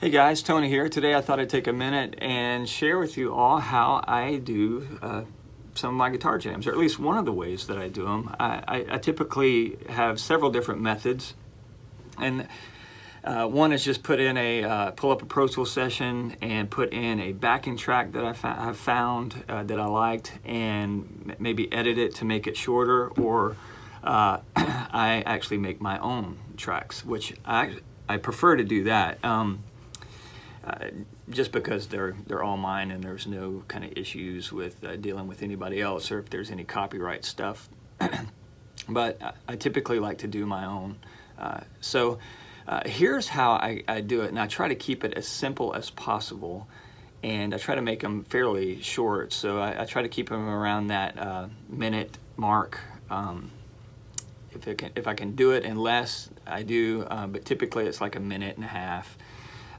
Hey guys, Tony here. Today I thought I'd take a minute and share with you all how I do some of my guitar jams, or at least one of the ways that I do them. I typically have several different methods, and one is just pull up a Pro Tools session and put in a backing track that I've found that I liked, and maybe edit it to make it shorter, or I actually make my own tracks, which I prefer to do that. Just because they're all mine and there's no kind of issues with dealing with anybody else or if there's any copyright stuff. But I typically like to do my own. So here's how I do it, and I try to keep it as simple as possible, and I try to make them fairly short. So I try to keep them around that minute mark. If I can do it in less, I do, but typically it's like a minute and a half.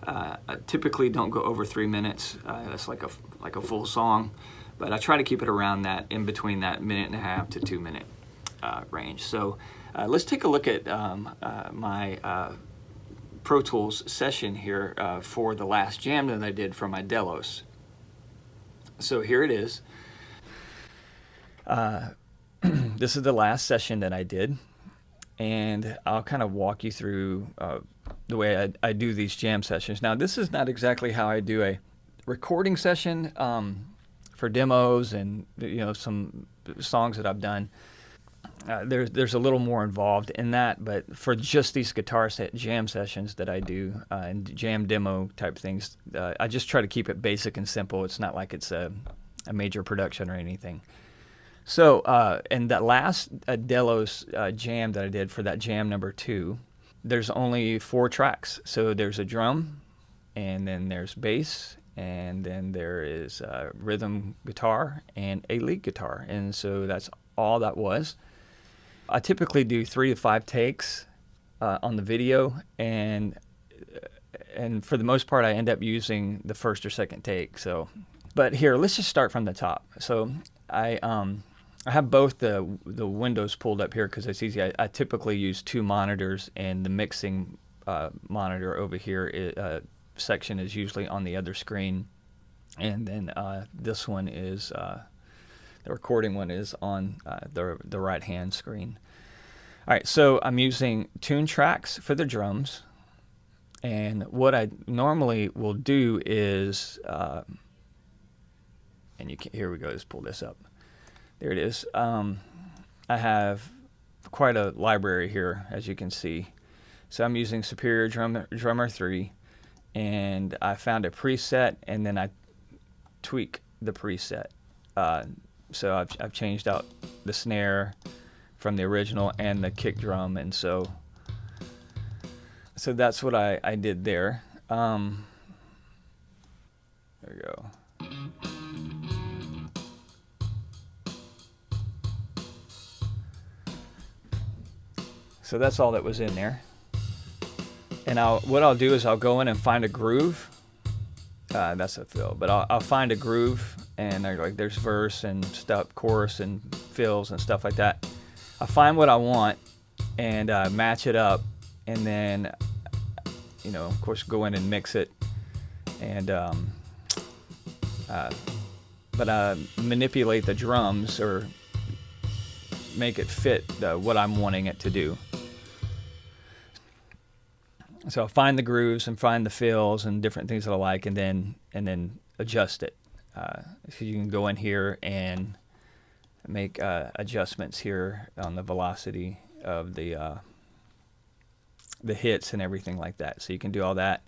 I typically don't go over 3 minutes. That's like a full song, but I try to keep it around that, in between that minute and a half to 2 minute range. So let's take a look at my Pro Tools session here for the last jam that I did for my Delos. So here it is. This is the last session that I did, and I'll kind of walk you through the way I do these jam sessions. Now, this is not exactly how I do a recording session for demos and some songs that I've done. There's a little more involved in that, but for just these jam sessions that I do and jam demo type things, I just try to keep it basic and simple. It's not like it's a major production or anything. So, in that last Delos jam that I did for that jam number 2, there's only 4 tracks. So there's a drum, and then there's bass, and then there is rhythm guitar and a lead guitar. And so that's all that was. I typically do 3 to 5 takes on the video, and for the most part I end up using the first or second take. So, but here, let's just start from the top. So I have both the windows pulled up here because it's easy. I typically use 2 monitors, and the mixing monitor over here section is usually on the other screen, and then this one is the recording one is on the right hand screen. All right, so I'm using tune tracks for the drums, and what I normally will do is, here we go. Let's pull this up. There it is. I have quite a library here, as you can see. So I'm using Superior Drummer 3, and I found a preset, and then I tweak the preset. So I've changed out the snare from the original and the kick drum, and so that's what I did there. There we go. So that's all that was in there. And what I'll do is I'll go in and find a groove. That's a fill, but I'll find a groove, and there's verse and stuff, chorus and fills and stuff like that. I find what I want and match it up, and then of course go in and mix it, and but I manipulate the drums or make it fit what I'm wanting it to do. So I'll find the grooves and find the fills and different things that I like, and then adjust it. So you can go in here and make adjustments here on the velocity of the hits and everything like that. So you can do all that,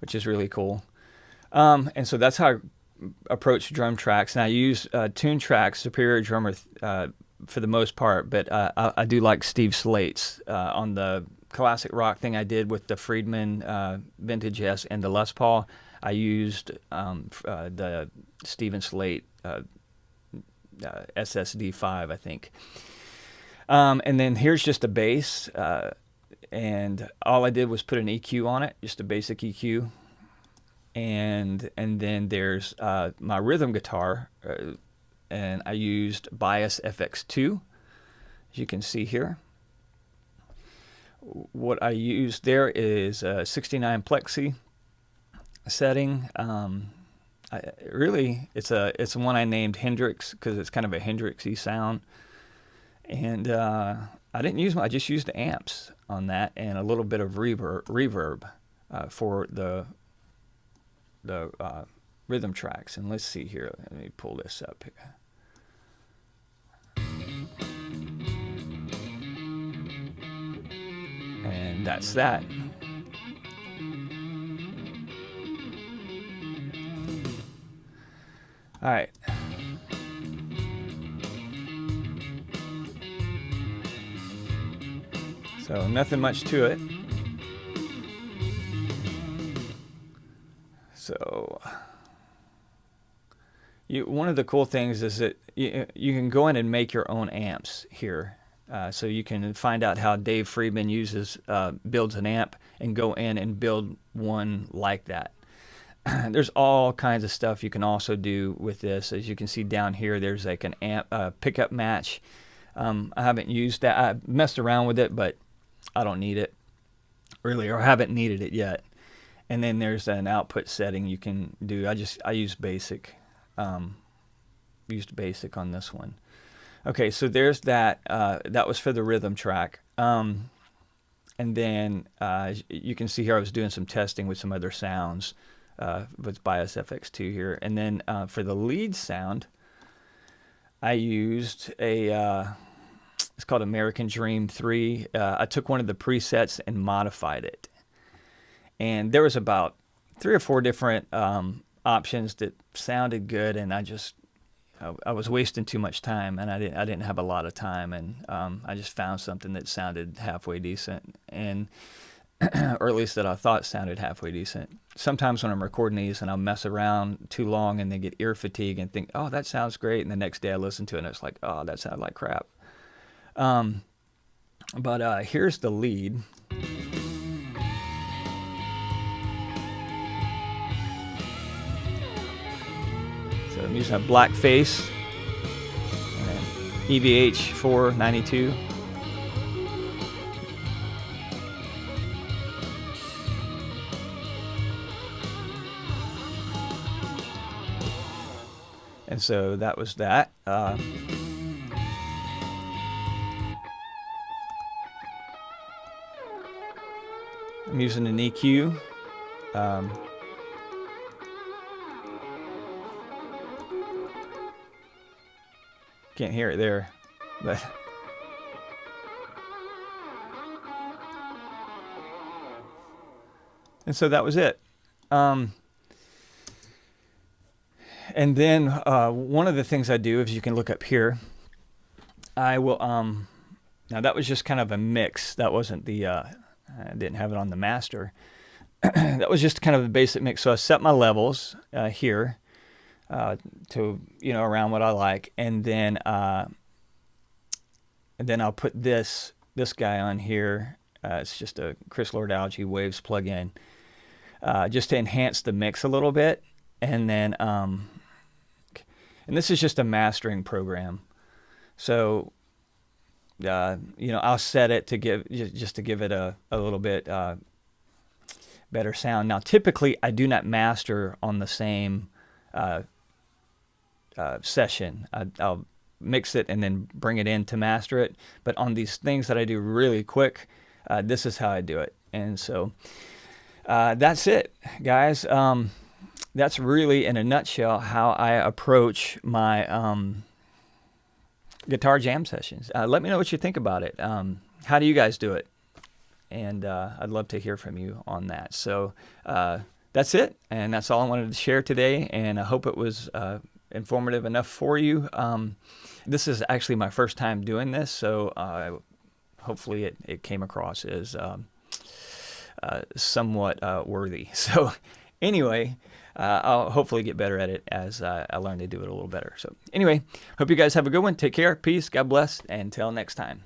which is really cool. And so that's how I approach drum tracks. And I use tune tracks, Superior Drummer for the most part, but I do like Steve Slate's on the classic rock thing I did with the Friedman Vintage S and the Les Paul. I used the Steven Slate SSD5, I think. And then here's just a bass, and all I did was put an EQ on it, just a basic EQ. And then there's my rhythm guitar, and I used Bias FX2, as you can see here. What I used there is 69 plexi setting. It's one I named Hendrix because it's kind of a Hendrixy sound. And I didn't use I just used the amps on that and a little bit of reverb for the rhythm tracks. And let's see here. Let me pull this up here. And that's that. All right. So nothing much to it. So one of the cool things is that you can go in and make your own amps here. So you can find out how Dave Friedman builds an amp and go in and build one like that. There's all kinds of stuff you can also do with this. As you can see down here, there's like an amp pickup match. I haven't used that. I messed around with it, but I don't need it really, or haven't needed it yet. And then there's an output setting you can do. I use basic. Used basic on this one. Okay, so there's that. That was for the rhythm track. And then you can see here I was doing some testing with some other sounds with Bias FX2 here. And then for the lead sound, I used it's called American Dream 3. I took one of the presets and modified it. And there was about 3 or 4 different options that sounded good, and I was wasting too much time, and I didn't have a lot of time, and I just found something that sounded halfway decent, and or at least that I thought sounded halfway decent. Sometimes when I'm recording these and I'll mess around too long and then get ear fatigue and think, oh, that sounds great, and the next day I listen to it and it's like, oh, that sounded like crap. But here's the lead. So I'm using a black face and EVH 492. And so that was that. I'm using an EQ. Can't hear it there, but and so that was it. And then one of the things I do, as you can look up here, I will now that was just kind of a mix. That wasn't the I didn't have it on the master. That was just kind of a basic mix. So I set my levels here to around what I like, and then I'll put this guy on here. It's just a Chris Lord Algae Waves plugin, just to enhance the mix a little bit, and then and this is just a mastering program. So I'll set it to give it a little bit better sound. Now, typically, I do not master on the same session. I'll mix it and then bring it in to master it. But on these things that I do really quick, this is how I do it. And so that's it, guys. That's really, in a nutshell, how I approach my guitar jam sessions. Let me know what you think about it. How do you guys do it? And I'd love to hear from you on that. So that's it, and that's all I wanted to share today, and I hope it was informative enough for you. This is actually my first time doing this, so hopefully it came across as somewhat worthy. So anyway, I'll hopefully get better at it as I learn to do it a little better. So anyway, hope you guys have a good one. Take care. Peace. God bless. And until next time.